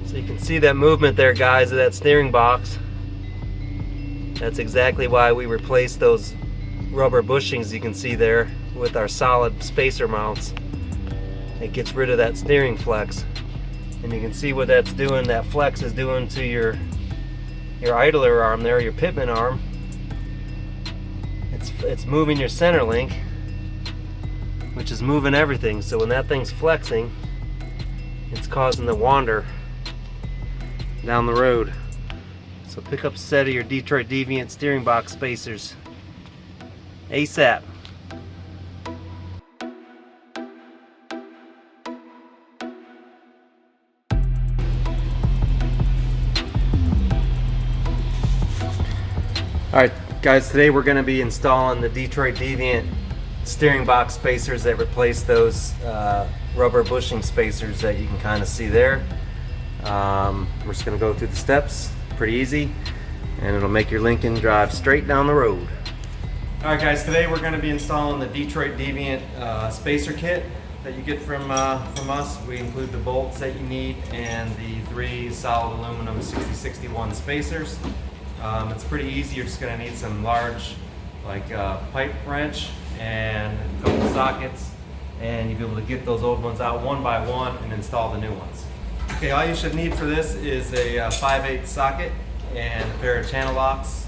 So you can see that movement there, guys, of that steering box. That's exactly why we replaced those rubber bushings you can see there with our solid spacer mounts. It gets rid of that steering flex. And you can see what that's doing, that flex is doing to your idler arm there, your pitman arm. It's moving your center link, which is moving everything. So when that thing's flexing, it's causing the wander down the road. So pick up a set of your Detroit Deviant steering box spacers ASAP. Alright guys, today we're going to be installing the Detroit Deviant steering box spacers that replace those rubber bushing spacers that you can kind of see there. We're just going to go through the steps, pretty easy, and it'll make your Lincoln drive straight down the road. Alright guys, today we're going to be installing the Detroit Deviant spacer kit that you get from us. We include the bolts that you need and the 3 solid aluminum 6061 spacers. It's pretty easy. You're just going to need some large pipe wrench and a couple sockets, and you'll be able to get those old ones out one by one and install the new ones. Okay, all you should need for this is a 5/8 socket and a pair of channel locks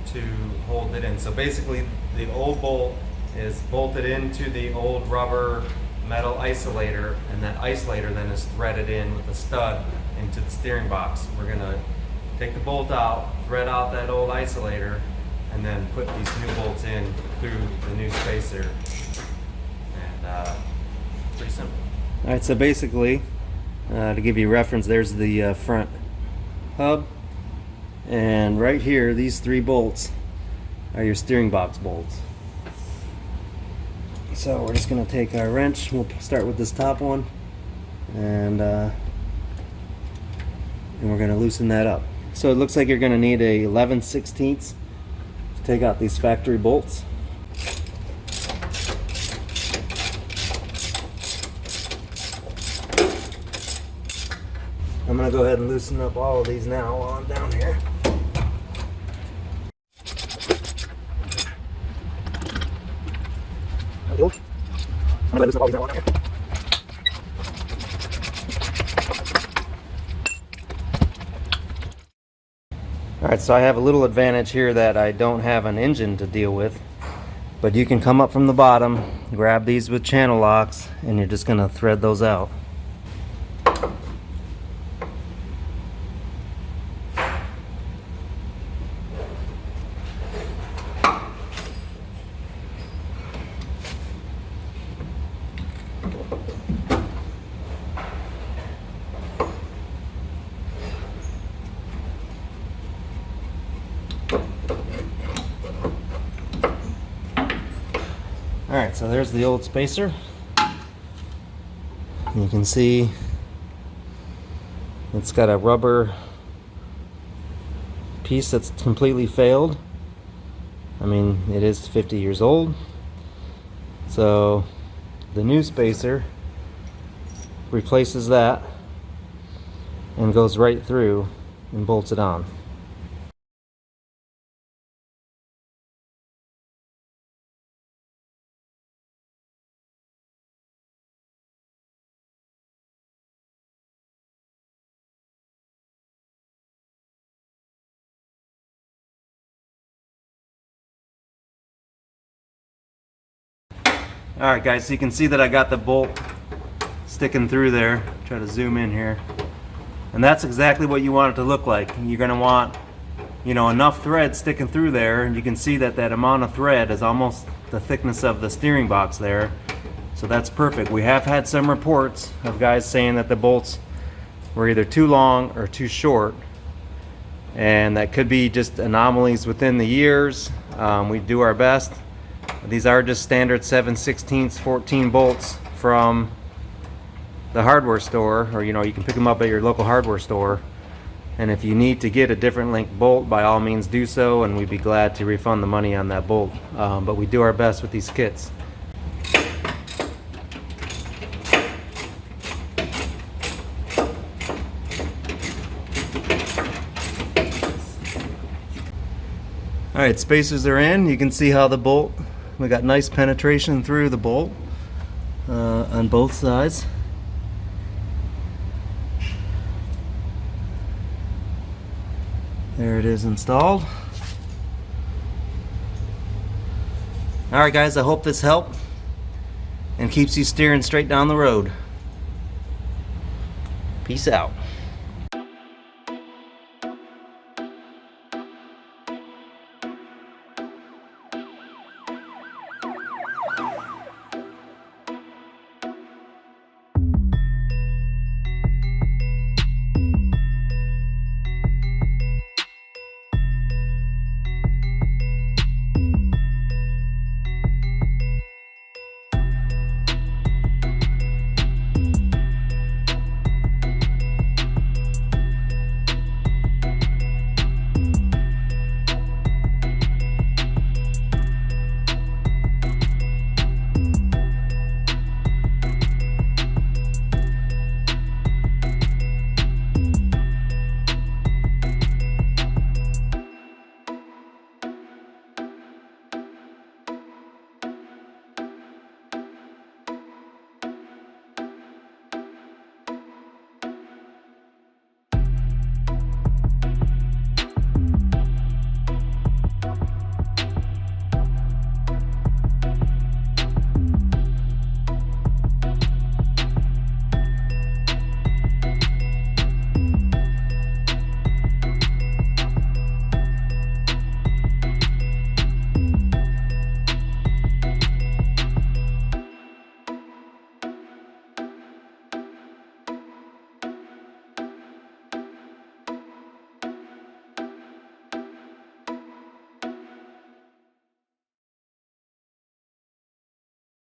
to hold it in. So basically the old bolt is bolted into the old rubber metal isolator, and that isolator then is threaded in with a stud into the steering box. We're going to take the bolt out, thread out that old isolator, and then put these new bolts in through the new spacer. And pretty simple. Alright, so basically, to give you a reference, there's the front hub, and right here, these 3 bolts are your steering box bolts. So we're just going to take our wrench, we'll start with this top one, and we're going to loosen that up. So it looks like you're going to need a 11/16 to take out these factory bolts. I'm going to go ahead and loosen up all of these now while I'm down here. I'm going to loosen up all these now while I'm down here. Alright, so I have a little advantage here that I don't have an engine to deal with, but you can come up from the bottom, grab these with channel locks, and you're just going to thread those out. Alright, so there's the old spacer. You can see it's got a rubber piece that's completely failed. I mean, it is 50 years old. So the new spacer replaces that and goes right through and bolts it on. Alright guys, so you can see that I got the bolt sticking through there. Try to zoom in here. And that's exactly what you want it to look like. You're going to want, enough thread sticking through there, and you can see that that amount of thread is almost the thickness of the steering box there. So that's perfect. We have had some reports of guys saying that the bolts were either too long or too short, and that could be just anomalies within the years. We do our best. These are just standard 7/16 14 bolts from the hardware store, or you can pick them up at your local hardware store. And if you need to get a different length bolt, by all means do so, and we'd be glad to refund the money on that bolt. But we do our best with these kits. Alright, spacers are in. You can see how the bolt, we got nice penetration through the bolt on both sides. There it is installed. Alright guys, I hope this helped and keeps you steering straight down the road. Peace out.